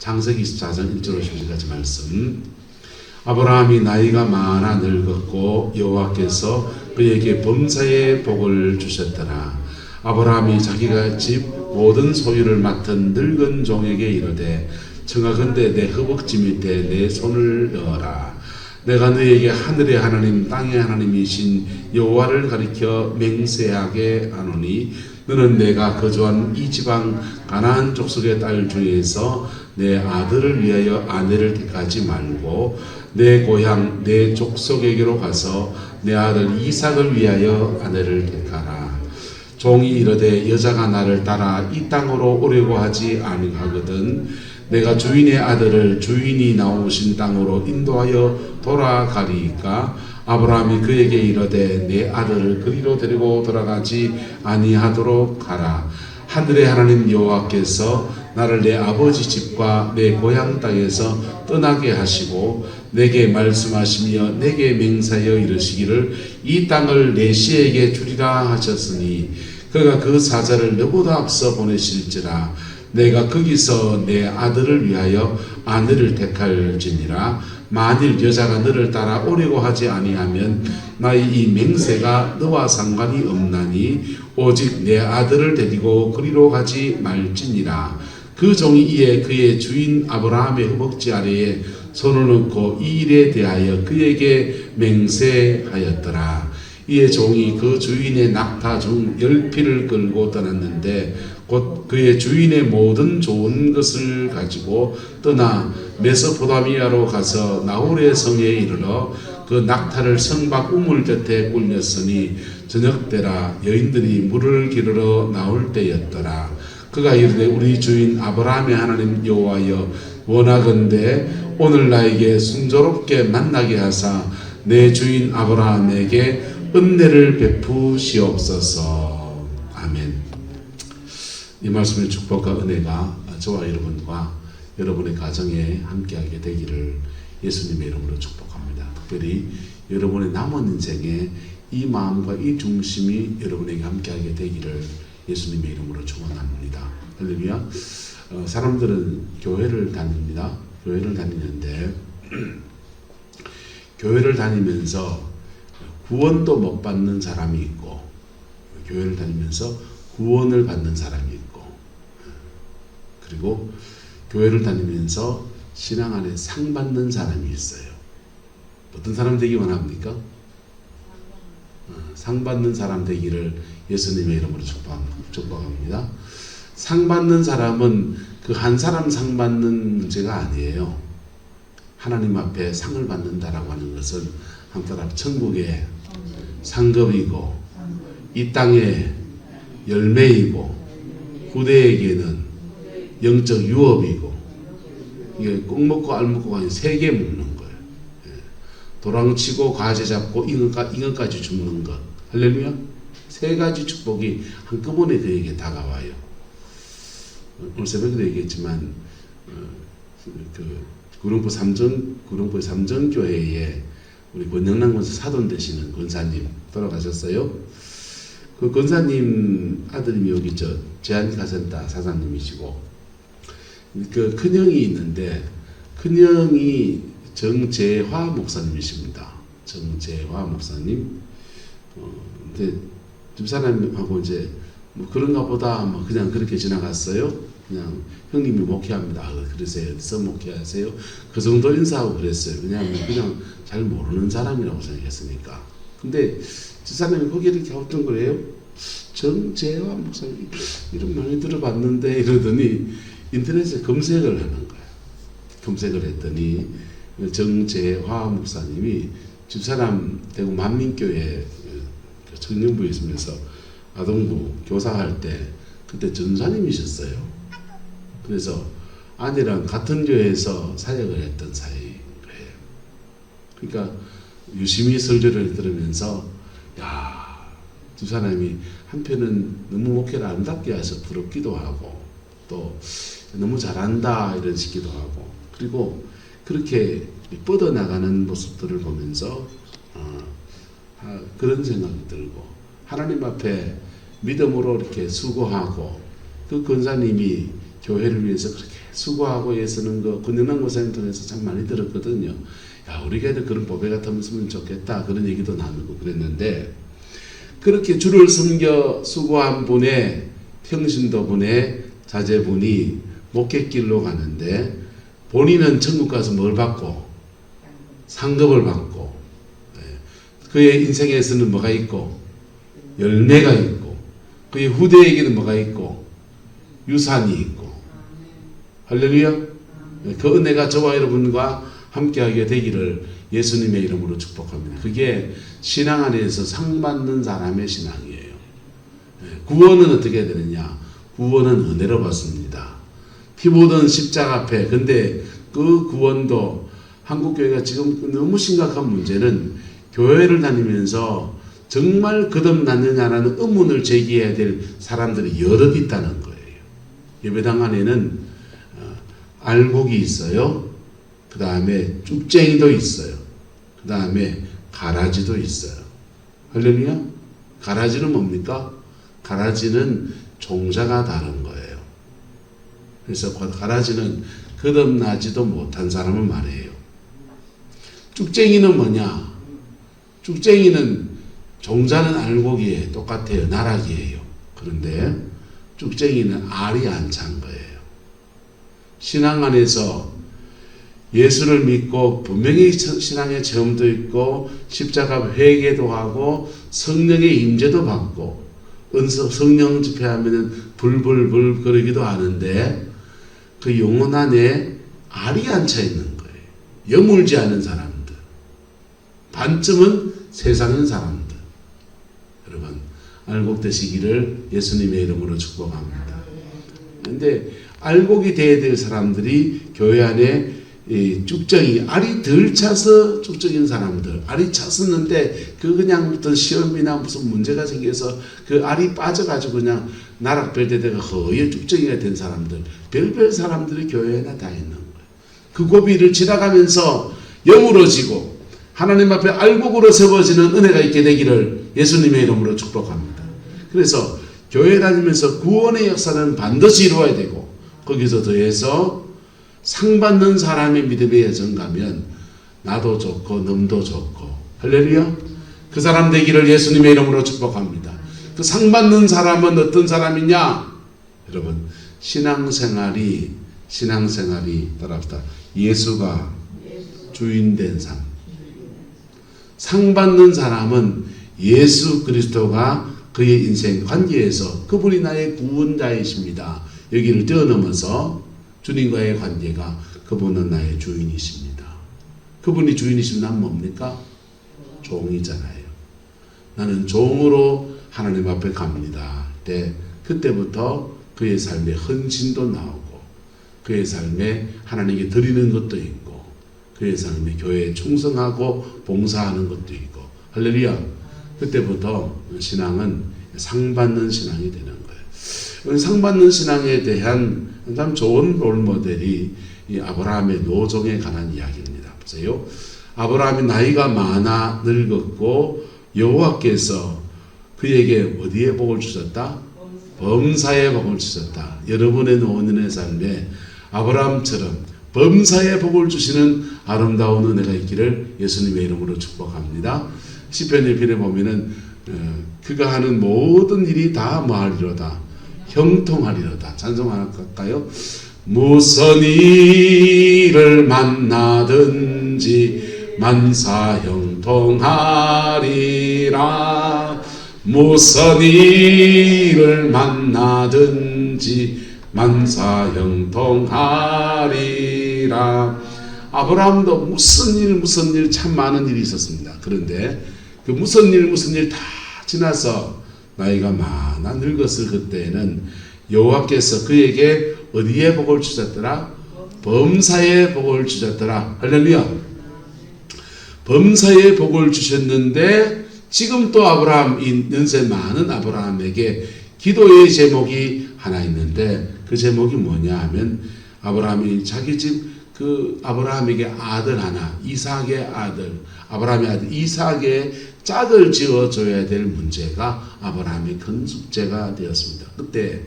창세기 24장 1절 50절까지 말씀. 아브라함이 나이가 많아 늙었고 여호와께서 그에게 범사의 복을 주셨더라. 아브라함이 자기가 집 모든 소유를 맡은 늙은 종에게 이르되 청하건대 내 허벅지 밑에 내 손을 넣어라. 내가 너에게 하늘의 하나님 땅의 하나님이신 여호와를 가리켜 맹세하게 하노니 너는 내가 거주한 이 지방 가나안 족속의 딸 중에서 내 아들을 위하여 아내를 택하지 말고 내 고향 내 족속에게로 가서 내 아들 이삭을 위하여 아내를 택하라. 종이 이르되 여자가 나를 따라 이 땅으로 오려고 하지 아니하거든 내가 주인의 아들을 주인이 나오신 땅으로 인도하여 돌아가리이까. 아브라함이 그에게 이르되 내 아들을 그리로 데리고 돌아가지 아니하도록 하라. 하늘의 하나님 여호와께서 나를 내 아버지 집과 내 고향 땅에서 떠나게 하시고 내게 말씀하시며 내게 맹세하여 이르시기를 이 땅을 내 씨에게 주리라 하셨으니 그가 그 사자를 너보다 앞서 보내실지라. 내가 거기서 내 아들을 위하여 아내를 택할지니라. 만일 여자가 너를 따라 오려고 하지 아니하면 나의 이 맹세가 너와 상관이 없나니 오직 내 아들을 데리고 그리로 가지 말지니라. 그 종이 이에 그의 주인 아브라함의 허벅지 아래에 손을 넣고 이 일에 대하여 그에게 맹세하였더라. 이에 종이 그 주인의 낙타 중 10匹를 끌고 떠났는데 곧 그의 주인의 모든 좋은 것을 가지고 떠나 메소포타미아로 가서 나홀의 성에 이르러 그 낙타를 성 밖 우물 곁에 굴렸으니 저녁때라 여인들이 물을 기르러 나올 때였더라. 그가 이르되 우리 주인 아브라함의 하나님 여호와여 원하건대 오늘 나에게 순조롭게 만나게 하사 내 주인 아브라함에게 은혜를 베푸시옵소서. 아멘. 이 말씀의 축복과 은혜가 저와 여러분과 여러분의 가정에 함께하게 되기를 예수님의 이름으로 축복합니다. 특별히 여러분의 남은 인생에 이 마음과 이 중심이 여러분에게 함께하게 되기를 예수님의 이름으로 축원합니다. 할렐루야. 사람들은 교회를 다닙니다. 교회를 다니는데 교회를 다니면서 구원도 못 받는 사람이 있고 교회를 다니면서 구원을 받는 사람이 있고 그리고 교회를 다니면서 신앙 안에 상 받는 사람이 있어요. 어떤 사람 되기 원합니까? 상 받는 사람 되기를 예수님의 이름으로 축복합니다. 상 받는 사람은 그 한 사람 상 받는 문제가 아니에요. 하나님 앞에 상을 받는다라고 하는 것은 한따라 천국의 상급이고 이 땅의 열매이고 후대에게는 영적 유업이고 이게 꼭 먹고 알 먹고가 아니라 3개 먹는 거예요. 도랑치고 가재 잡고 인간까지 죽는 것. 할렐루야. 3가지 축복이 한꺼번에 그에게 다가와요. 오늘 새벽에도 얘기했지만 구룡포의 삼전교회에 우리 권영란 권사 사돈 되시는 권사님 돌아가셨어요. 그 권사님 아들님이 여기 제한가센터 사장님이시고 그 큰형이 있는데 큰형이 정재화 목사님이십니다. 정재화 목사님. 근데 집사람하고 이제 뭐 그런가 보다 뭐 그냥 그렇게 지나갔어요. 그냥 형님이 목회합니다. 그러세요. 어디서 목회하세요? 그 정도 인사하고 그랬어요. 왜냐하면 그냥 잘 모르는 사람이라고 생각했으니까. 근데 집사람이 거기 이렇게 어떤 거래요? 정재화 목사님 이름 많이 들어봤는데 이러더니 인터넷에 검색을 하는 거야. 검색을 했더니 정재화 목사님이 집사람 대구 만민교회 청년부에 있으면서 아동부 교사할 때 그때 전사님이셨어요. 그래서 아내랑 같은 교회에서 사역을 했던 사이예요. 그러니까 유심히 설교를 들으면서 두 사람이 한편은 너무 목회를 아름답게 해서 부럽기도 하고 또 너무 잘한다 이런 식기도 하고 그리고 그렇게 뻗어나가는 모습들을 보면서 그런 생각이 들고 하나님 앞에 믿음으로 이렇게 수고하고 그 권사님이 교회를 위해서 그렇게 수고하고 애쓰는 거 군인한 고생 통해서 참 많이 들었거든요. 야, 우리가 그런 보배 같으면 좋겠다 그런 얘기도 나누고 그랬는데, 그렇게 주를 섬겨 수고한 분의 평신도 분의 자제분이 목회길로 가는데, 본인은 천국 가서 뭘 받고 상급을 받고, 그의 인생에서는 뭐가 있고 열매가 있고, 그의 후대에게는 뭐가 있고 유산이 있고. 할렐루야. 그 은혜가 저와 여러분과 함께하게 되기를 예수님의 이름으로 축복합니다. 그게 신앙 안에서 상받는 사람의 신앙이에요. 구원은 어떻게 되느냐? 구원은 은혜로 받습니다. 피 묻은 십자가 앞에. 근데 그 구원도 한국교회가 지금 너무 심각한 문제는, 교회를 다니면서 정말 거듭났느냐라는 의문을 제기해야 될 사람들이 여럿 있다는 거예요. 예배당 안에는 알곡이 있어요. 그 다음에 쭉쟁이도 있어요. 그 다음에 가라지도 있어요. 할렐루야. 가라지는 뭡니까? 가라지는 종자가 다른 거예요. 그래서 가라지는 거듭나지도 못한 사람을 말해요. 쭉쟁이는 뭐냐? 쭉쟁이는 종자는 알곡이에요. 똑같아요. 나락이에요. 그런데 쭉쟁이는 알이 안 찬 거예요. 신앙 안에서 예수를 믿고 분명히 신앙의 체험도 있고 십자가 회개도 하고 성령의 임재도 받고 성령 집회하면 불불불 그러기도 하는데, 그 영혼 안에 알이 안 차 있는 거예요. 여물지 않은 사람들, 반쯤은 세상인 사람들. 여러분, 알곡 되시기를 예수님의 이름으로 축복합니다. 그런데 알곡이 되어야 될 사람들이 교회 안에 쭉정이, 알이 덜 차서 쭉정인 사람들, 알이 찼었는데 그냥 어떤 시험이나 무슨 문제가 생겨서 그 알이 빠져가지고 그냥 나락별대대가 허여 쭉정이가 된 사람들, 별별 사람들이 교회에 다 있는 거예요. 그 고비를 지나가면서 영으로지고 하나님 앞에 알곡으로 세워지는 은혜가 있게 되기를 예수님의 이름으로 축복합니다. 그래서 교회 다니면서 구원의 역사는 반드시 이루어야 되고, 거기서 더해서 상 받는 사람의 믿음의 여정 가면 나도 좋고 넘도 좋고, 할렐루야. 그 사람 되기를 예수님의 이름으로 축복합니다. 그 상 받는 사람은 어떤 사람이냐? 여러분, 신앙생활이 따라합시다. 예수가 주인된 삶. 상 받는 사람은 예수 그리스도가 그의 인생 관계에서 그분이 나의 구원자이십니다. 여기를 뛰어넘어서 주님과의 관계가, 그분은 나의 주인이십니다. 그분이 주인이시면 난 뭡니까? 종이잖아요. 나는 종으로 하나님 앞에 갑니다. 그때부터 그의 삶에 헌신도 나오고, 그의 삶에 하나님께 드리는 것도 있고, 그의 삶에 교회에 충성하고 봉사하는 것도 있고. 할렐루야. 그때부터 신앙은 상받는 신앙이 되는 거예요. 상받는 신앙에 대한 참 좋은 롤모델이 이 아브라함의 노종에 관한 이야기입니다. 보세요. 아브라함이 나이가 많아 늙었고 여호와께서 그에게 어디에 복을 주셨다? 범사의 복을 주셨다. 여러분의 노년의 삶에 아브라함처럼 범사의 복을 주시는 아름다운 은혜가 있기를 예수님의 이름으로 축복합니다. 시편 1편에 보면은 그가 하는 모든 일이 다 뭐하리로다? 형통하리로다. 찬송 하나 갈까요? 무슨 일을 만나든지 만사 형통하리라. 무슨 일을 만나든지 만사 형통하리라. 아브라함도 무슨 일 참 많은 일이 있었습니다. 그런데 그 무슨 일 다 지나서 나이가 많아 늙었을 그때에는 여호와께서 그에게 어디에 복을 주셨더라? 범사에 복을 주셨더라. 할렐루야. 범사에 복을 주셨는데 지금 또 아브라함, 이 연세 많은 아브라함에게 기도의 제목이 하나 있는데, 그 제목이 뭐냐 하면, 아브라함이 자기 집 그 아브라함에게 아들 하나, 이삭의 아들, 아브라함의 아들 이삭의 짝을 지어줘야 될 문제가 아브라함의 큰 숙제가 되었습니다. 그때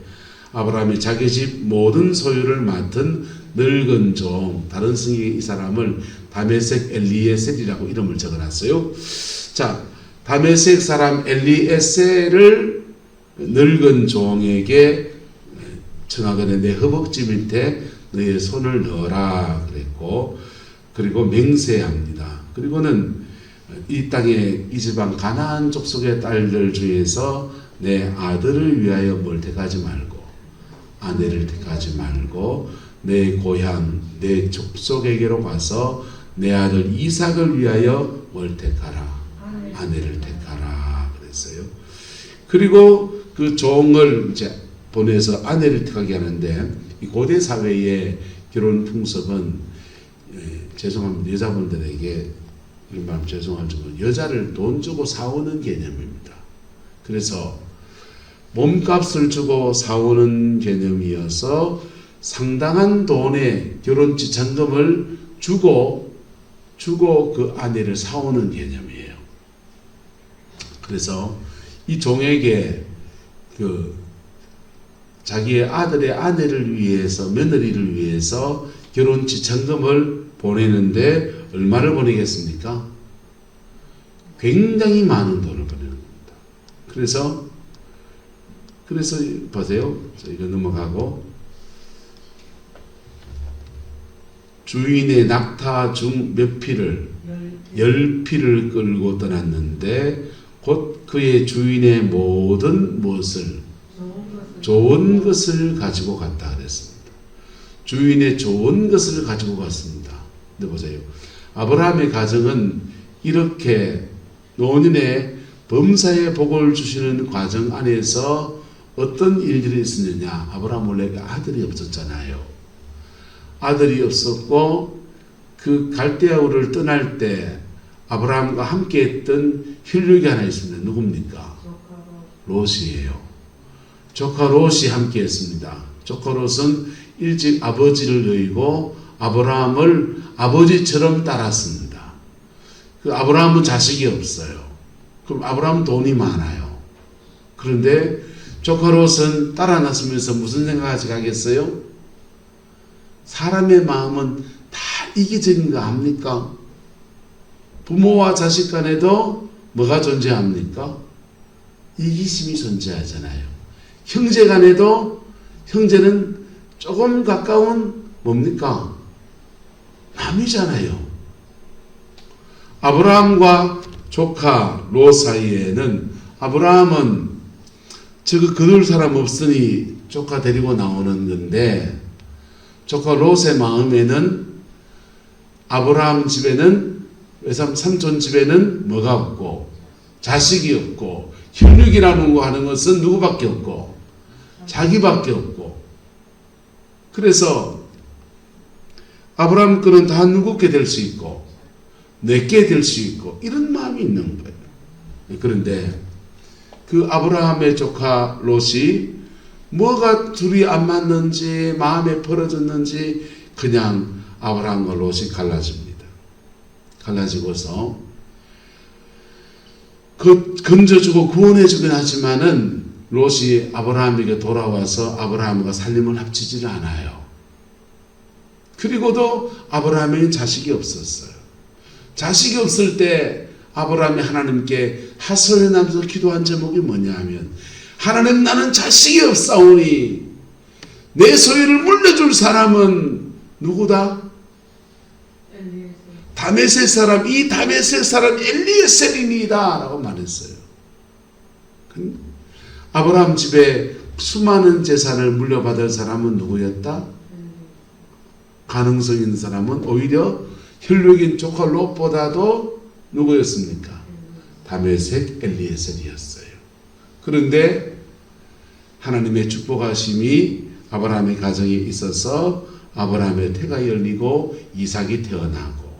아브라함이 자기 집 모든 소유를 맡은 늙은 종, 다른 성경에 이 사람을 다메섹 엘리에셀이라고 이름을 적어놨어요. 자, 다메섹 사람 엘리에셀을 늙은 종에게 청하거늘 내 허벅지 밑에 너의 손을 넣어라 그랬고, 그리고 맹세합니다. 그리고는 이 땅에 이 지방 가나안 족속의 딸들 중에서 내 아들을 위하여 뭘 택하지 말고 아내를 택하지 말고 내 고향 내 족속에게로 가서 내 아들 이삭을 위하여 뭘 택하라, 아내를 택하라 그랬어요. 그리고 그 종을 이제 보내서 아내를 택하게 하는데, 이 고대 사회의 결혼 풍습은 죄송합니다, 여자분들에게 이런 말 죄송하지만 여자를 돈 주고 사오는 개념입니다. 그래서 몸값을 주고 사오는 개념이어서 상당한 돈의 결혼 지참금을 주고 그 아내를 사오는 개념이에요. 그래서 이 종에게 그 자기의 아들의 아내를 위해서, 며느리를 위해서 결혼 지참금을 보내는데 얼마를 보내겠습니까? 굉장히 많은 돈을 보내는 겁니다. 그래서 보세요. 이거 넘어가고, 주인의 낙타 중 몇 피를 10피를 끌고 떠났는데 곧 그의 주인의 모든 무엇을 좋은 것을 가지고 갔다 그랬습니다. 주인의 좋은 것을 가지고 갔습니다. 근데 보세요. 아브라함의 가정은 이렇게 노년의 범사의 복을 주시는 과정 안에서 어떤 일들이 있었느냐. 아브라함 원래 아들이 없었잖아요. 아들이 없었고 그 갈대아우를 떠날 때 아브라함과 함께 했던 혈육이 하나 있습니다. 누굽니까? 롯이에요. 조카 롯이 함께 했습니다. 조카 롯은 일찍 아버지를 여의고 아브라함을 아버지처럼 따랐습니다. 그 아브라함은 자식이 없어요. 그럼 아브라함은 돈이 많아요. 그런데 조카 롯은 따라 나서면서 무슨 생각하지 가겠어요? 사람의 마음은 다 이기적인 거 압니까? 부모와 자식 간에도 뭐가 존재합니까? 이기심이 존재하잖아요. 형제 간에도 형제는 조금 가까운 뭡니까? 남이잖아요. 아브라함과 조카 롯 사이에는 아브라함은 거둘 사람 없으니 조카 데리고 나오는 건데, 조카 롯의 마음에는 아브라함 집에는 외삼 삼촌 집에는 뭐가 없고 자식이 없고 혈육이라는 거 하는 것은 누구밖에 없고 자기밖에 없고, 그래서 아브라함 거는 다 누구께 될 수 있고 내게 될 수 있고 이런 마음이 있는 거예요. 그런데 그 아브라함의 조카 롯이 뭐가 둘이 안 맞는지 마음에 벌어졌는지 그냥 아브라함과 롯이 갈라집니다. 갈라지고서 건져주고 구원해주긴 하지만은 롯이 아브라함에게 돌아와서 아브라함과 살림을 합치지를 않아요. 그리고도 아브라함에는 자식이 없었어요. 자식이 없을 때 아브라함이 하나님께 하소연하면서 기도한 제목이 뭐냐 하면, 하나님, 나는 자식이 없사오니 내 소유를 물려줄 사람은 누구다? 다메섹 사람, 이 다메섹 사람 엘리에셀이니이다 라고 말했어요. 아브라함 집에 수많은 재산을 물려받을 사람은 누구였다? 가능성 있는 사람은 오히려 혈육인 조카 롯보다도 누구였습니까? 다메섹 엘리에셀이었어요. 그런데 하나님의 축복하심이 아브라함의 가정에 있어서 아브라함의 태가 열리고 이삭이 태어나고,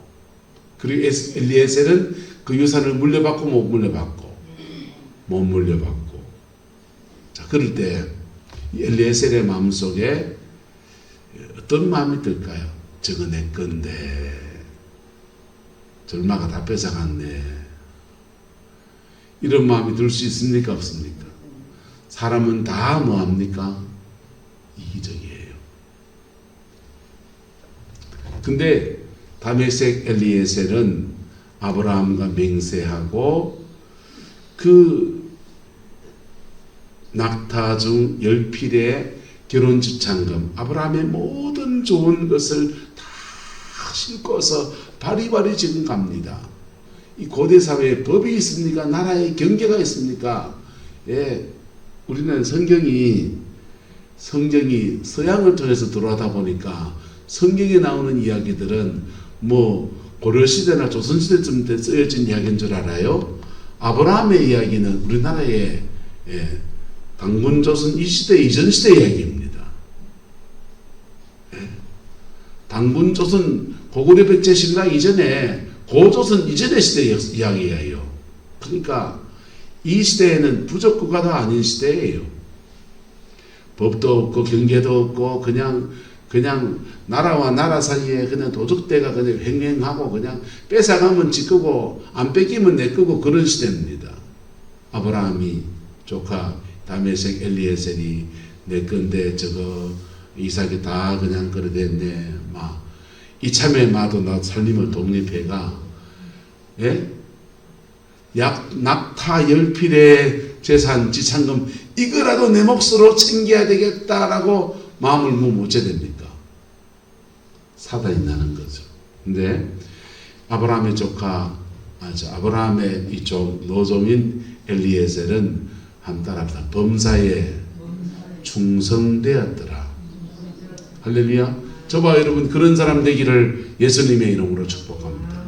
그리고 엘리에셀은 그 유산을 물려받고 못 물려받고 못 물려받고. 자, 그럴 때 엘리에셀의 마음속에 어떤 마음이 들까요? 저거 내 건데 절마가 다 뺏어갔네, 이런 마음이 들 수 있습니까? 없습니까? 사람은 다 뭐합니까? 이기적이에요. 근데 다메섹 엘리에셀은 아브라함과 맹세하고 그 낙타 중 10필의 결혼 지참금, 아브라함의 모든 좋은 것을 다 싣고서 바리바리 지금 갑니다. 이 고대 사회에 법이 있습니까? 나라의 경계가 있습니까? 예, 우리는 성경이 서양을 통해서 들어오다 보니까 성경에 나오는 이야기들은 뭐 고려시대나 조선시대쯤 쓰여진 이야기인 줄 알아요. 아브라함의 이야기는 우리나라의 당군조선 이 시대 이전 시대 이야기입니다. 당군조선 고구려 백제 신라 이전에 고조선 이전의 시대 이야기예요. 그러니까 이 시대에는 부족국가도 아닌 시대예요. 법도 없고 경계도 없고 그냥 나라와 나라 사이에 그냥 도적대가 그냥 횡행하고 그냥 뺏어가면 지 거고 안 뺏기면 내 거고 그런 시대입니다. 아브라함이 조카 다메섹 엘리에셀이 내 건데 저거 이삭이 다 그냥 그래 됐네. 막 이참에 마도 나 살림을 독립해가 낙타 10필의 재산 지참금 이거라도 내 몫으로 챙겨야 되겠다라고 마음을 못 제됩니까? 사단이 나는 거죠. 근데 아브라함의 조카 아브라함의 이쪽 노종인 엘리에셀은 한 따라합니다. 범사에 충성되었더라. 할렐루야. 저와 여러분 그런 사람 되기를 예수님의 이름으로 축복합니다.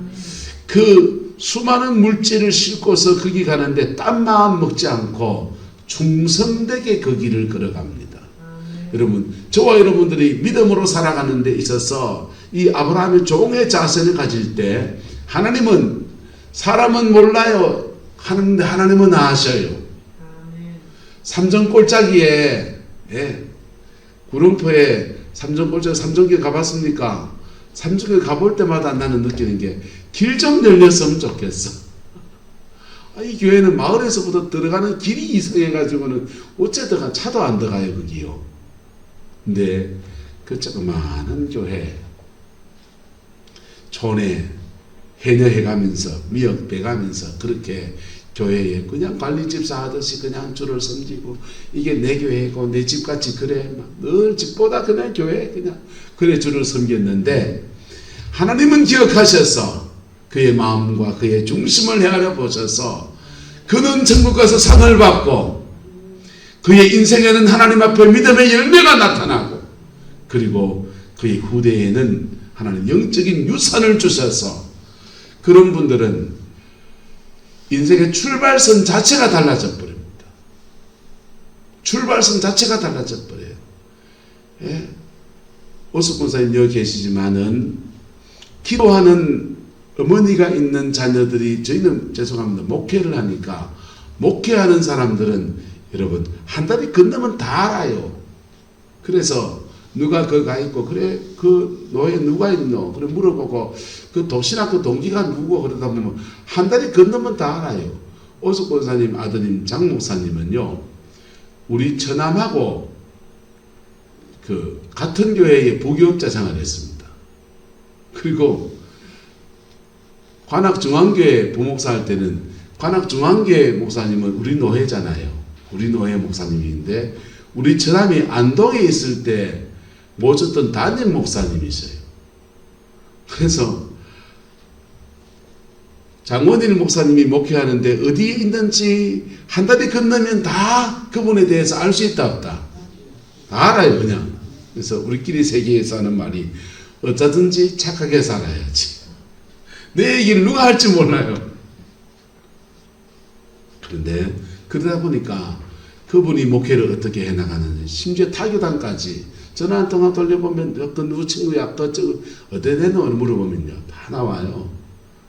그 수많은 물질을 싣고서 거기 가는데 딴 마음 먹지 않고 충성되게 그 길을 걸어갑니다. 여러분, 저와 여러분들이 믿음으로 살아가는 데 있어서 이 아브라함의 종의 자세를 가질 때 하나님은 사람은 몰라요. 하나님은 아셔요. 삼전골짜기에 구름포에 삼전골짜기 삼전길 가봤습니까? 삼전길 가볼 때마다 나는 느끼는 게 길 좀 열렸으면 좋겠어. 이 교회는 마을에서부터 들어가는 길이 이상해가지고는 어쨌든 차도 안 들어가요 거기요. 근데 그 조그마한 교회 촌에 해녀해가면서 미역 빼가면서 그렇게 교회에 그냥 관리집사 하듯이 그냥 줄을 섬기고 이게 내 교회고 내 집같이 그래 늘 집보다 그냥 교회 그냥 그래 줄을 섬겼는데 하나님은 기억하셔서 그의 마음과 그의 중심을 헤아려 보셔서 그는 천국 가서 상을 받고 그의 인생에는 하나님 앞에 믿음의 열매가 나타나고 그리고 그의 후대에는 하나님 영적인 유산을 주셔서 그런 분들은 인생의 출발선 자체가 달라져 버립니다. 출발선 자체가 달라져 버려요. 예. 오숙 권사님 여기 계시지만은 기도하는 어머니가 있는 자녀들이 저희는 죄송합니다. 목회를 하니까 목회하는 사람들은 여러분 한 달이 건너면 다 알아요. 그래서 누가 거가 있고 그래 그 노예 누가 있노 그래 물어보고 그 도시락 그 동기가 누구고 그러다 보면 한 달이 건너면 다 알아요. 오숙 권사님 아드님 장 목사님은요 우리 처남하고 그 같은 교회에 부교육자 생활했습니다. 그리고 관악중앙교회 부목사 할 때는 관악중앙교회 목사님은 우리 노회잖아요. 우리 노회 목사님인데 우리 처남이 안동에 있을 때 모셨던 담임 목사님이세요. 그래서 장원일 목사님이 목회하는데 어디에 있는지 한 달이 건너면 다 그분에 대해서 알 수 있다 없다 다 알아요 그냥. 그래서 우리끼리 세계에서 하는 말이 어쩌든지 착하게 살아야지. 내 얘기를 누가 할지 몰라요. 그런데 그러다 보니까 그분이 목회를 어떻게 해나가는지 심지어 타교단까지 전화 한 통화 돌려보면 그 누구 친구야 그저 어디에 내노 물어보면요 다 나와요.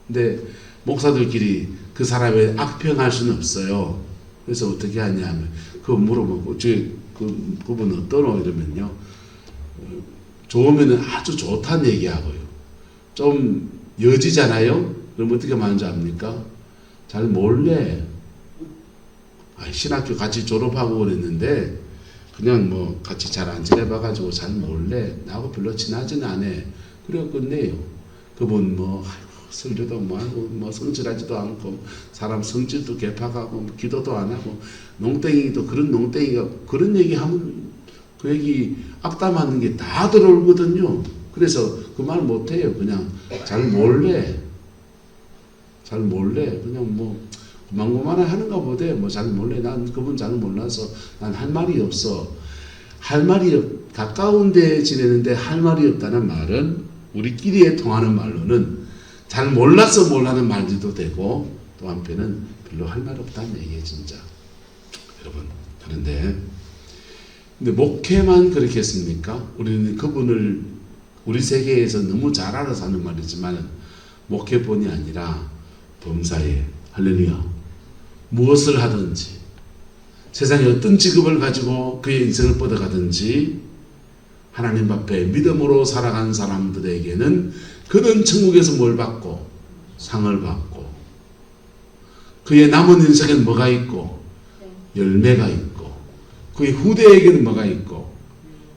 근데 목사들끼리 그 사람의 악평할 수는 없어요. 그래서 어떻게 하냐면 그거 물어보고 그분은 어떠노 이러면요 좋으면 아주 좋다는 얘기하고요. 좀 여지잖아요. 그럼 어떻게 말하는지 압니까? 잘 몰래 신학교 같이 졸업하고 그랬는데 그냥 뭐 같이 잘 안 지내봐가지고 잘 몰래 나하고 별로 친하진 않아. 그래 끝내요. 그분 뭐 설교도 뭐 하고 뭐 성실하지도 않고 사람 성질도 개팍하고 기도도 안 하고 농땡이도 그런 농땡이가 그런 얘기하면 그 얘기 악담하는 게 다 들어오거든요. 그래서 그 말 못해요. 그냥 잘 몰래 그냥 뭐 고만고만해 하는가 보대. 뭐 잘 몰래. 난 그분 잘 몰라서 난 할 말이 없어. 할 말이 가까운 데 지내는데 할 말이 없다는 말은 우리끼리에 통하는 말로는 잘 몰라서 몰라는 말도 되고 또 한편은 별로 할 말 없다는 얘기예요. 진짜 여러분. 그런데 근데 목회만 그렇게 했습니까? 우리는 그분을 우리 세계에서 너무 잘 알아서 하는 말이지만 목회뿐이 아니라 범사에 할렐루야 무엇을 하든지 세상에 어떤 직업을 가지고 그의 인생을 뻗어가든지 하나님 앞에 믿음으로 살아간 사람들에게는 그는 천국에서 뭘 받고 상을 받고 그의 남은 인생엔 뭐가 있고 열매가 있고 그의 후대에게는 뭐가 있고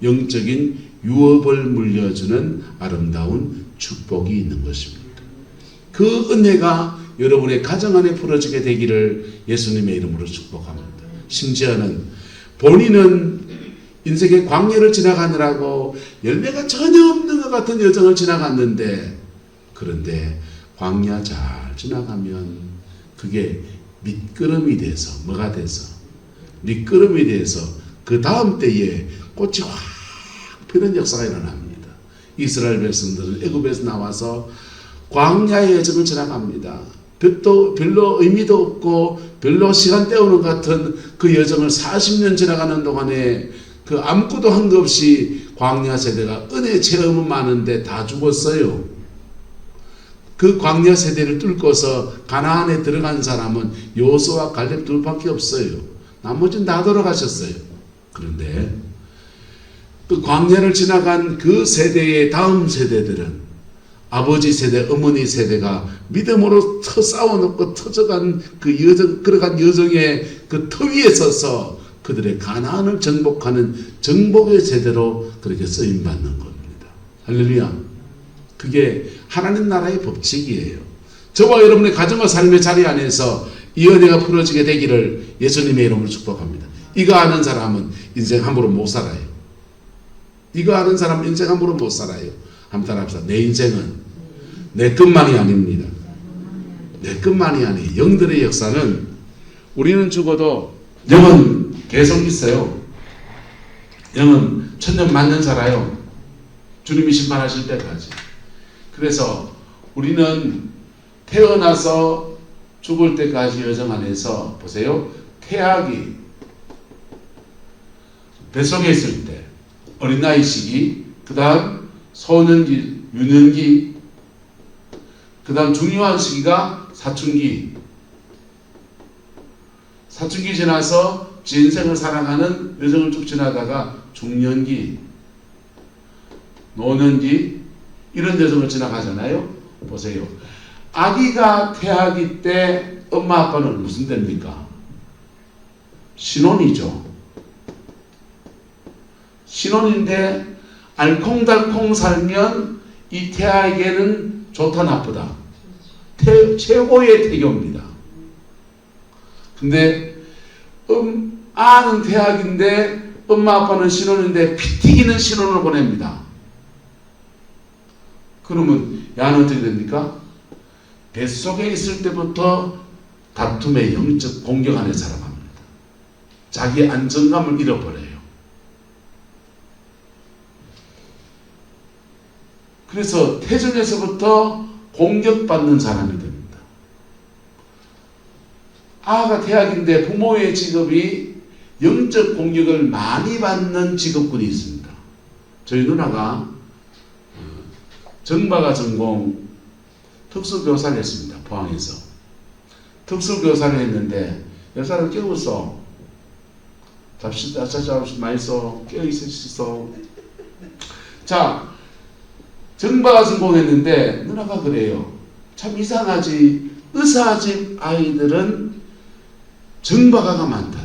영적인 유업을 물려주는 아름다운 축복이 있는 것입니다. 그 은혜가 여러분의 가정 안에 풀어지게 되기를 예수님의 이름으로 축복합니다. 심지어는 본인은 인생의 광야를 지나가느라고 열매가 전혀 없는 것 같은 여정을 지나갔는데 그런데 광야 잘 지나가면 그게 밑거름이 돼서 뭐가 돼서 밑거름이 돼서 그 다음 때에 꽃이 확 피는 역사가 일어납니다. 이스라엘 백성들은 애굽에서 나와서 광야의 여정을 지나갑니다. 별로 의미도 없고 별로 시간 때우는 것 같은 그 여정을 40년 지나가는 동안에 그 아무것도 한 것 없이 광야 세대가 은혜 체험은 많은데 다 죽었어요. 그 광야 세대를 뚫고서 가나안에 들어간 사람은 여호수아와 갈렙 둘밖에 없어요. 나머지는 다 돌아가셨어요. 그런데 그 광야를 지나간 그 세대의 다음 세대들은 아버지 세대, 어머니 세대가 믿음으로 싸워놓고 터져간 그 여정, 걸어간 여정의 그 터 위에 서서 그들의 가나안을 정복하는 정복의 세대로 그렇게 쓰임받는 겁니다. 할렐루야. 그게 하나님 나라의 법칙이에요. 저와 여러분의 가정과 삶의 자리 안에서 이 은혜가 풀어지게 되기를 예수님의 이름으로 축복합니다. 이거 아는 사람은 인생 함부로 못 살아요. 이거 아는 사람은 인생 함부로 못 살아요. 한번 따라합시다. 내 인생은 내 것만이 아닙니다. 내 것만이 아니에요. 영들의 역사는 우리는 죽어도 영은 계속 있어요. 영은 천년 만년 살아요. 주님이 심판하실 때까지. 그래서 우리는 태어나서 죽을 때까지 여정 안에서 보세요. 태아기 뱃속에 있을 때 어린 나이 시기, 그 다음 소년기, 유년기, 그 다음 중요한 시기가 사춘기. 사춘기 지나서 지 인생을 살아가는 여정을 쭉 지나다가 중년기, 노년기 이런 여정을 지나가잖아요. 보세요. 아기가 태아기 때 엄마 아빠는 무슨 됩니까? 신혼이죠. 신혼인데 알콩달콩 살면 이 태아에게는 좋다 나쁘다. 최고의 태교입니다. 근데 아는 태아인데 엄마 아빠는 신혼인데 피 튀기는 신혼을 보냅니다. 그러면 야는 어떻게 됩니까? 뱃속에 있을 때부터 다툼의 영적 공격 안에 살아갑니다. 자기의 안정감을 잃어버려요. 그래서 태중에서부터 공격받는 사람이 됩니다. 아가 태학인데 부모의 직업이 영적 공격을 많이 받는 직업군이 있습니다. 저희 누나가 정바가 전공 특수교사를 했습니다. 포항에서. 특수교사를 했는데 여사를 깨웠어. 잡시다. 많이 써. 깨어있어. 자, 정바가 전공했는데 누나가 그래요. 참 이상하지. 의사집 아이들은 정바가가 많다.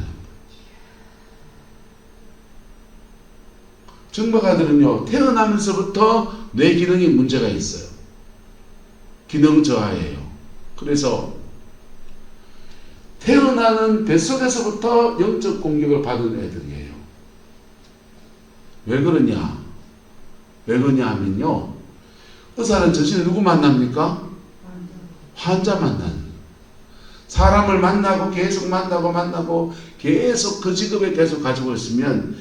정바가들은요 태어나면서부터 뇌 기능이 문제가 있어요. 기능 저하예요. 그래서 태어나는 뱃속에서부터 영적 공격을 받은 애들이에요. 왜 그러냐? 왜 그러냐 하면요. 의사는 전신에 누구 만납니까? 환자 만나는. 사람을 만나고 계속 만나고 계속 그 직업에 계속 가지고 있으면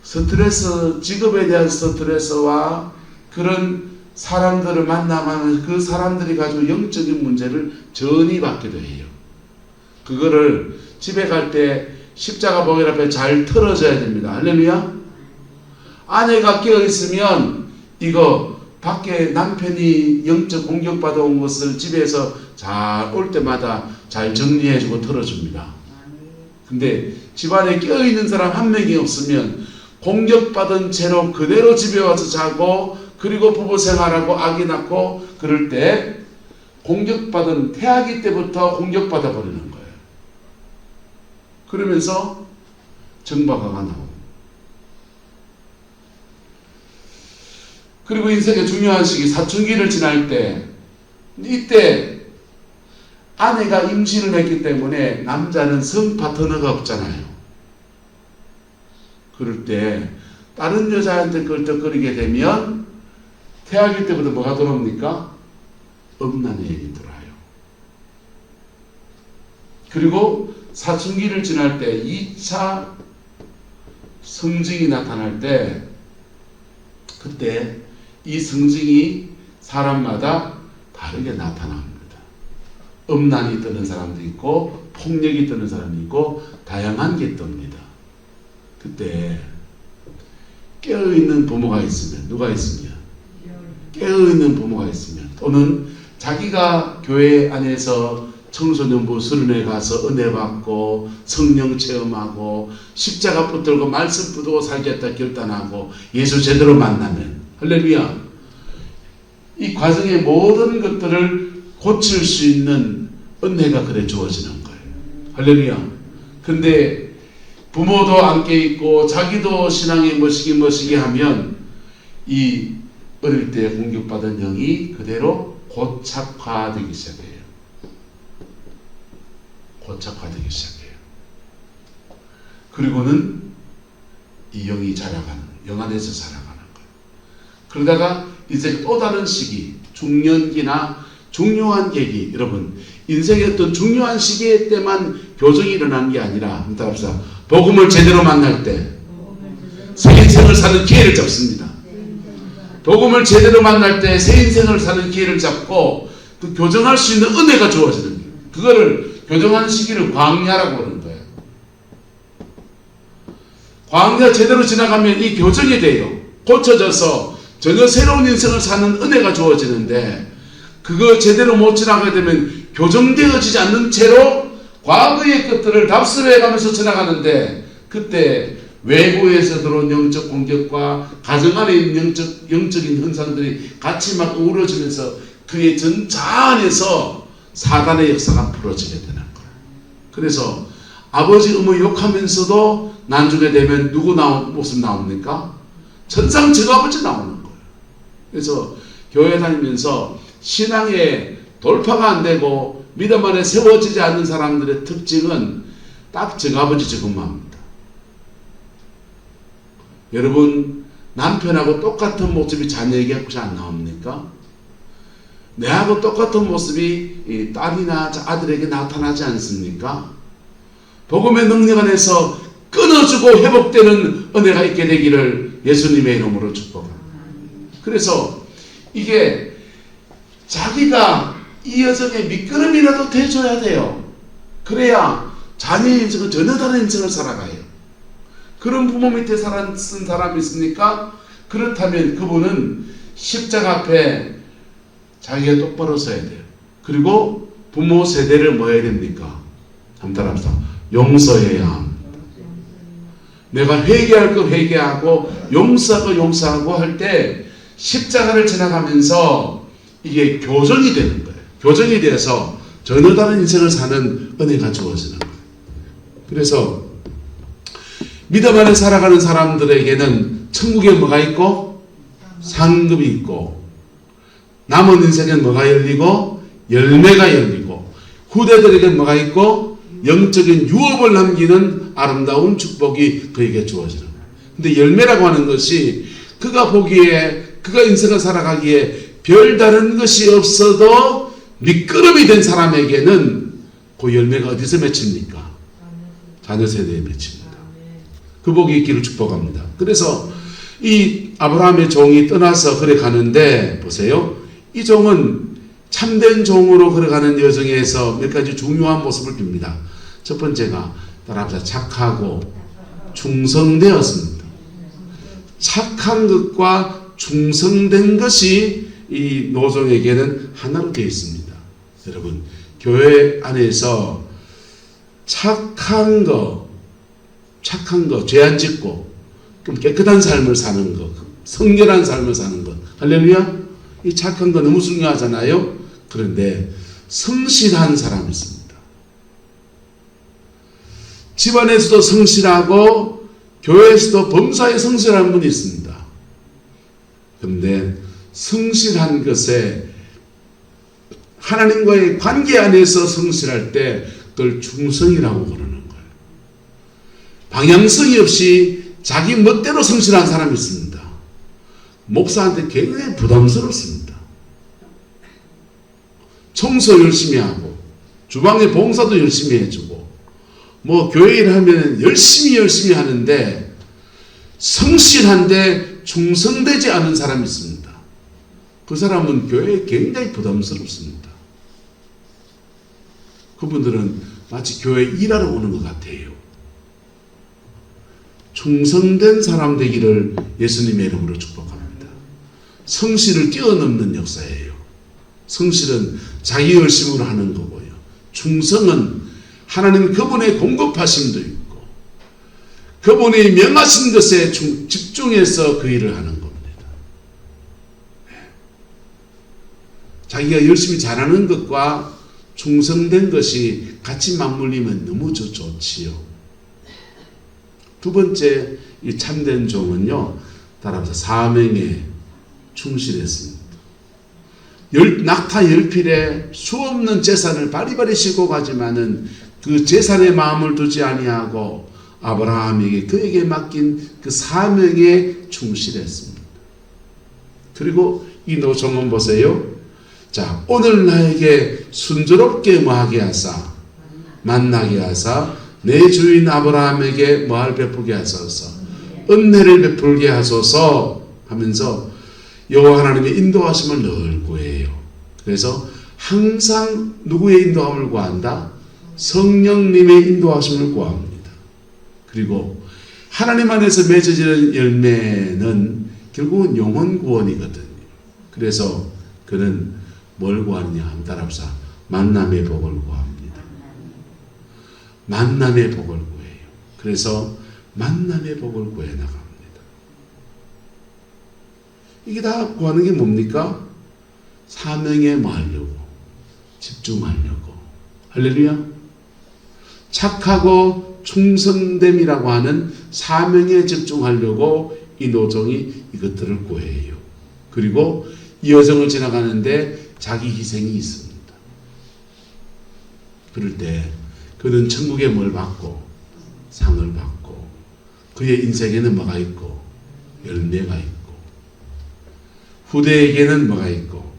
스트레스, 직업에 대한 스트레스와 그런 사람들을 만나면 그 사람들이 가지고 영적인 문제를 전이받기도 해요. 그거를 집에 갈 때 십자가 보혈 앞에 잘 틀어져야 됩니다. 할렐루야. 아내가 깨어있으면 이거 밖에 남편이 영적 공격받아 온 것을 집에서 잘 올 때마다 잘 정리해주고 틀어줍니다. 근데 집안에 깨어있는 사람 한 명이 없으면 공격받은 채로 그대로 집에 와서 자고 그리고 부부 생활하고 아기 낳고 그럴 때 공격받은 태아기 때부터 공격받아 버리는 거예요. 그러면서 정박아가 나오고 그리고 인생의 중요한 시기 사춘기를 지날 때 이때 아내가 임신을 했기 때문에 남자는 성 파트너가 없잖아요. 그럴 때 다른 여자한테 끌떡거리게 되면 태아기 때부터 뭐가 들어옵니까? 음란의 얘기 들어와요. 그리고 사춘기를 지날 때 2차 성징이 나타날 때 그때 이 성징이 사람마다 다르게 나타납니다. 음란이 뜨는 사람도 있고 폭력이 뜨는 사람이 있고 다양한 게 뜹니다. 그때 깨어있는 부모가 있으면 누가 있으면 깨어있는 부모가 있으면 또는 자기가 교회 안에서 청소년부 수련회 가서 은혜 받고 성령 체험하고 십자가 붙들고 말씀 붙들고 살겠다 결단하고 예수 제대로 만나면 할렐루야 이 과정의 모든 것들을 고칠 수 있는 은혜가 그래 주어지는 거예요. 할렐루야. 근데 부모도 안 깨있고 자기도 신앙에 머시기 하면 이 어릴 때 공격받은 영이 그대로 고착화되기 시작해요. 고착화되기 시작해요. 그리고는 이 영이 자라가는, 영 안에서 자라가는 거예요. 그러다가 이제 또 다른 시기, 중년기나 중요한 계기, 여러분 인생의 어떤 중요한 시기에 때만 교정이 일어나는 게 아니라 따라합시다. 복음을 제대로 만날 때 새 인생을 사는 기회를 잡습니다. 복음을 제대로 만날 때 새 인생을 사는 기회를 잡고 그 교정할 수 있는 은혜가 주어지는 거예요. 그거를 교정하는 시기를 광야라고 하는 거예요. 광야 제대로 지나가면 이 교정이 돼요. 고쳐져서 전혀 새로운 인생을 사는 은혜가 주어지는데 그거 제대로 못 지나가게 되면 교정되어지지 않는 채로 과거의 것들을 답습해가면서 지나가는데 그때 외부에서 들어온 영적 공격과 가정 안에 있는 영적인 현상들이 같이 막 어우러지면서 그의 전자 안에서 사단의 역사가 풀어지게 되는 거예요. 그래서 아버지 어머니 욕하면서도 나중에 되면 누구 모습 나옵니까? 천상 저아버지 나오는 거예요. 그래서 교회 다니면서 신앙에 돌파가 안 되고 믿음 안에 세워지지 않는 사람들의 특징은 딱 저아버지 저것만입니다. 여러분 남편하고 똑같은 모습이 자녀에게 혹시 안 나옵니까? 내하고 똑같은 모습이 딸이나 아들에게 나타나지 않습니까? 복음의 능력 안에서 끊어주고 회복되는 은혜가 있게 되기를 예수님의 이름으로 축복합니다. 그래서 이게 자기가 이 여정에 미끄럼이라도 돼줘야 돼요. 그래야 자녀의 인생은 전혀 다른 인생을 살아가요. 그런 부모 밑에 쓴 사람이 있습니까? 그렇다면 그분은 십자가 앞에 자기가 똑바로 서야 돼요. 그리고 부모 세대를 뭐 해야 됩니까? 한번 따라합시다. 용서해야 합니다. 내가 회개할 거 회개하고 용서할 거 용서하고 할 때 십자가를 지나가면서 이게 교정이 되는 거예요. 교정이 돼서 전혀 다른 인생을 사는 은혜가 주어지는 거예요. 그래서 믿음 안에 살아가는 사람들에게는 천국에 뭐가 있고 상급이 있고, 남은 인생엔 뭐가 열리고 열매가 열리고, 후대들에게 뭐가 있고 영적인 유업을 남기는 아름다운 축복이 그에게 주어지는 거예요. 근데 열매라고 하는 것이 그가 보기에, 그가 인생을 살아가기에 별다른 것이 없어도 미끄럼이 된 사람에게는 그 열매가 어디서 맺힙니까? 자녀 세대에 맺힙니다. 그 복이 있기를 축복합니다. 그래서 이 아브라함의 종이 떠나서 그래 가는데, 보세요. 이 종은 참된 종으로 걸어가는 여정에서 몇 가지 중요한 모습을 띱니다. 첫 번째가 따라합시다. 착하고 충성되었습니다. 착한 것과 충성된 것이 이 노종에게는 하나로 되어 있습니다. 여러분, 교회 안에서 착한 거, 죄 안 짓고 좀 깨끗한 삶을 사는 것, 성결한 삶을 사는 것, 할렐루야. 이 착한 거 너무 중요하잖아요. 그런데 성실한 사람이 있습니다. 집안에서도 성실하고 교회에서도 범사에 성실한 분이 있습니다. 그런데 성실한 것에 하나님과의 관계 안에서 성실할 때 그걸 충성이라고 그러는 거예요. 방향성이 없이 자기 멋대로 성실한 사람이 있습니다. 목사한테 굉장히 부담스럽습니다. 청소 열심히 하고 주방에 봉사도 열심히 해주고 뭐 교회 일하면 열심히 하는데 성실한데 충성되지 않은 사람이 있습니다. 그 사람은 교회에 굉장히 부담스럽습니다. 그분들은 마치 교회에 일하러 오는 것 같아요. 충성된 사람 되기를 예수님의 이름으로 축복합니다. 성실을 뛰어넘는 역사예요. 성실은 자기 열심으로 하는 거고요. 충성은 하나님 그분의 공급하심도 있고 그분이 명하신 것에 집중해서 그 일을 하는 겁니다. 자기가 열심히 잘하는 것과 충성된 것이 같이 맞물리면 너무 좋지요. 두 번째, 이 참된 종은요, 따라서 사명에 충실했습니다. 낙타 열필에 수없는 재산을 바리바리 싣고 가지만은 그 재산에 마음을 두지 아니하고 아브라함에게 그에게 맡긴 그 사명에 충실했습니다. 그리고 이 노종은 보세요. 자, 오늘 나에게 순조롭게 뭐하게 하사 만나게 하사 내 주인 아브라함에게 뭐할 베푸게 하소서 은혜를 베풀게 하소서 하면서 여호와 하나님의 인도하심을 늘 구해요. 그래서 항상 누구의 인도함을 구한다? 성령님의 인도하심을 구합니다. 그리고 하나님 안에서 맺어지는 열매는 결국은 영혼 구원이거든요. 그래서 그는 뭘 구하느냐 하면 따라합시다. 만남의 복을 구합니다. 만남의 복을 구해요. 그래서 만남의 복을 구해 나갑니다. 이게 다 구하는 게 뭡니까? 사명에 뭐 하려고? 집중하려고. 할렐루야. 착하고 충성됨이라고 하는 사명에 집중하려고 이 노종이 이것들을 구해요. 그리고 이 여정을 지나가는데 자기 희생이 있습니다. 그럴 때 그는 천국에 뭘 받고 상을 받고 그의 인생에는 뭐가 있고 열매가 있고 후대에게는 뭐가 있고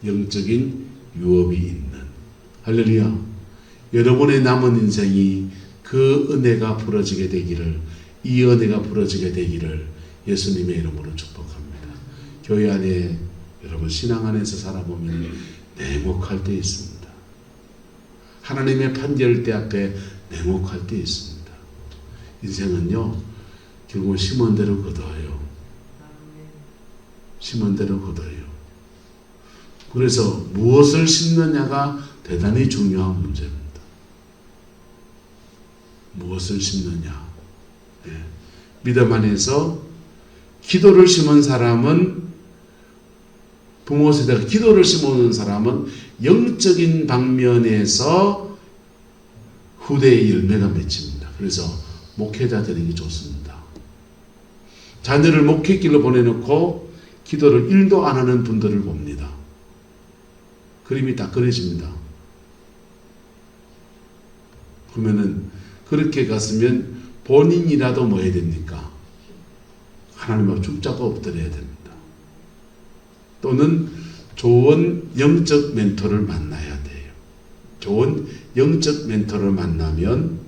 영적인 유업이 있는. 할렐루야. 여러분의 남은 인생이 그 은혜가 부러지게 되기를, 이 은혜가 부러지게 되기를 예수님의 이름으로 축복합니다. 교회 안에 여러분 신앙 안에서 살아보면 냉혹할 때 있습니다. 하나님의 판결대 앞에 냉혹할 때 있습니다. 인생은요 결국은 심은 대로 거둬요. 심은 대로 거둬요. 그래서 무엇을 심느냐가 대단히 중요한 문제입니다. 무엇을 심느냐. 네. 믿음 안에서 기도를 심은 사람은, 부모 세대가 기도를 심어오는 사람은 영적인 방면에서 후대의 열매가 맺힙니다. 그래서 목회자 되는 게 좋습니다. 자녀를 목회길로 보내놓고 기도를 1도 안 하는 분들을 봅니다. 그림이 딱 그려집니다. 그러면은 그렇게 갔으면 본인이라도 뭐 해야 됩니까? 하나님 앞에 죽자고 엎드려야 됩니다. 또는 좋은 영적 멘토를 만나야 돼요. 좋은 영적 멘토를 만나면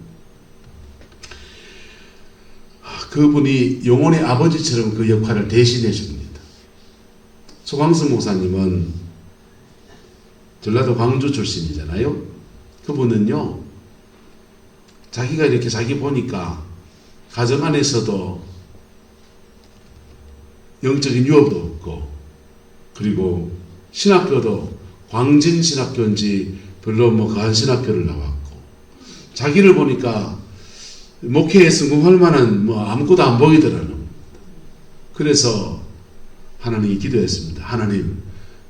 그분이 영혼의 아버지처럼 그 역할을 대신해 줍니다. 소광수 목사님은 전라도 광주 출신이잖아요. 그분은요, 자기가 이렇게 자기 보니까 가정 안에서도 영적인 유업도 없고, 그리고 신학교도 광진 신학교인지 별로 뭐 가한 신학교를 나왔고, 자기를 보니까 목회에 성공할 만한 뭐 아무것도 안 보이더라는. 그래서 하나님이 기도했습니다. 하나님,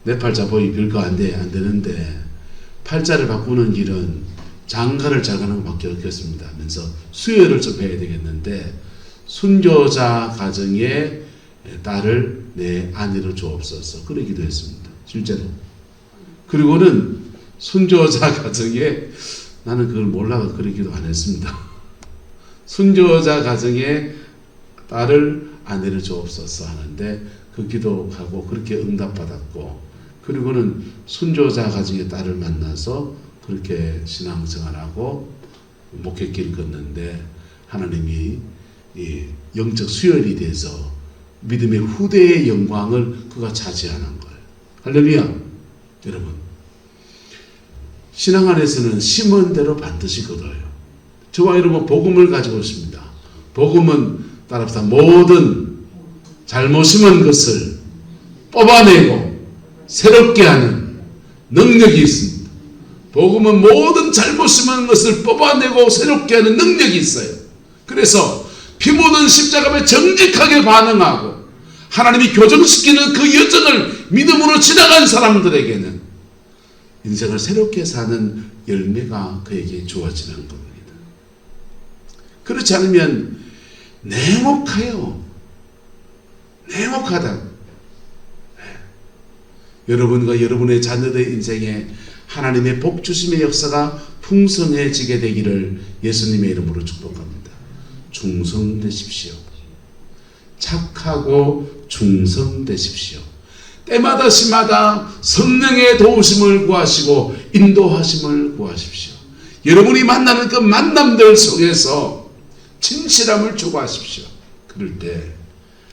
내 팔자 보이 별거 안 되는데 팔자를 바꾸는 길은 장가를 잘 가는 것밖에 없겠습니다 하면서 수혈을 좀 해야 되겠는데 순교자 가정에 딸을 내 아내로 주옵소서. 그래 기도했습니다. 실제로. 그리고는 순교자 가정에, 나는 그걸 몰라서 그래 기도 안 했습니다. 순교자 가정에 딸을 아내를 주옵소서 하는데 그 기도하고 그렇게 응답받았고, 그리고는 순교자 가정의 딸을 만나서 그렇게 신앙생활하고 목회길 걷는데 하나님이 이 영적 수혈이 돼서 믿음의 후대의 영광을 그가 차지하는 거예요. 할렐루야. 여러분, 신앙 안에서는 심은 대로 반드시 거둬요. 저와 여러분 복음을 가지고 있습니다. 복음은 따라서 모든 잘못 심은 것을 뽑아내고 새롭게 하는 능력이 있습니다. 복음은 모든 잘못 심은 것을 뽑아내고 새롭게 하는 능력이 있어요. 그래서 피 묻은 십자가에 정직하게 반응하고 하나님이 교정시키는 그 여정을 믿음으로 지나간 사람들에게는 인생을 새롭게 사는 열매가 그에게 주어지는 겁니다. 그렇지 않으면 냉혹해요. 냉혹하다. 여러분과 여러분의 자녀들의 인생에 하나님의 복주심의 역사가 풍성해지게 되기를 예수님의 이름으로 축복합니다. 충성되십시오. 착하고 충성되십시오. 때마다 시마다 성령의 도우심을 구하시고 인도하심을 구하십시오. 여러분이 만나는 그 만남들 속에서 진실함을 추구하십시오. 그럴 때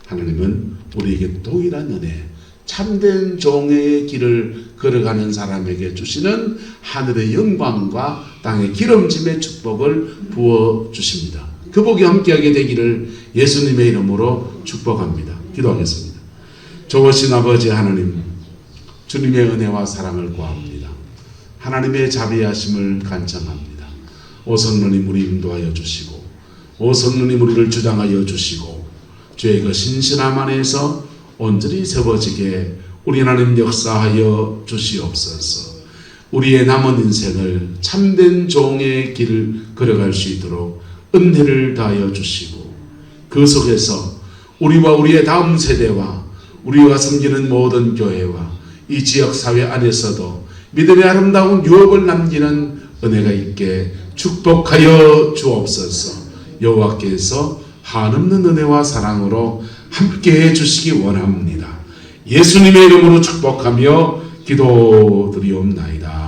하나님은 우리에게 동일한 은혜, 참된 종의 길을 걸어가는 사람에게 주시는 하늘의 영광과 땅의 기름짐의 축복을 부어주십니다. 그 복이 함께하게 되기를 예수님의 이름으로 축복합니다. 기도하겠습니다. 좋으신 아버지 하나님, 주님의 은혜와 사랑을 구합니다. 하나님의 자비하심을 간청합니다. 오성령님 우리 인도하여 주시고, 오성령님 우리를 주장하여 주시고, 주의 그 신실함 안에서 온전히 세워지게 우리 하나님 역사하여 주시옵소서. 우리의 남은 인생을 참된 종의 길을 걸어갈 수 있도록 은혜를 다하여 주시고, 그 속에서 우리와 우리의 다음 세대와 우리가 섬기는 모든 교회와 이 지역사회 안에서도 믿음의 아름다운 유업을 남기는 은혜가 있게 축복하여 주옵소서. 여호와께서 한없는 은혜와 사랑으로 함께해 주시기 원합니다. 예수님의 이름으로 축복하며 기도드리옵나이다.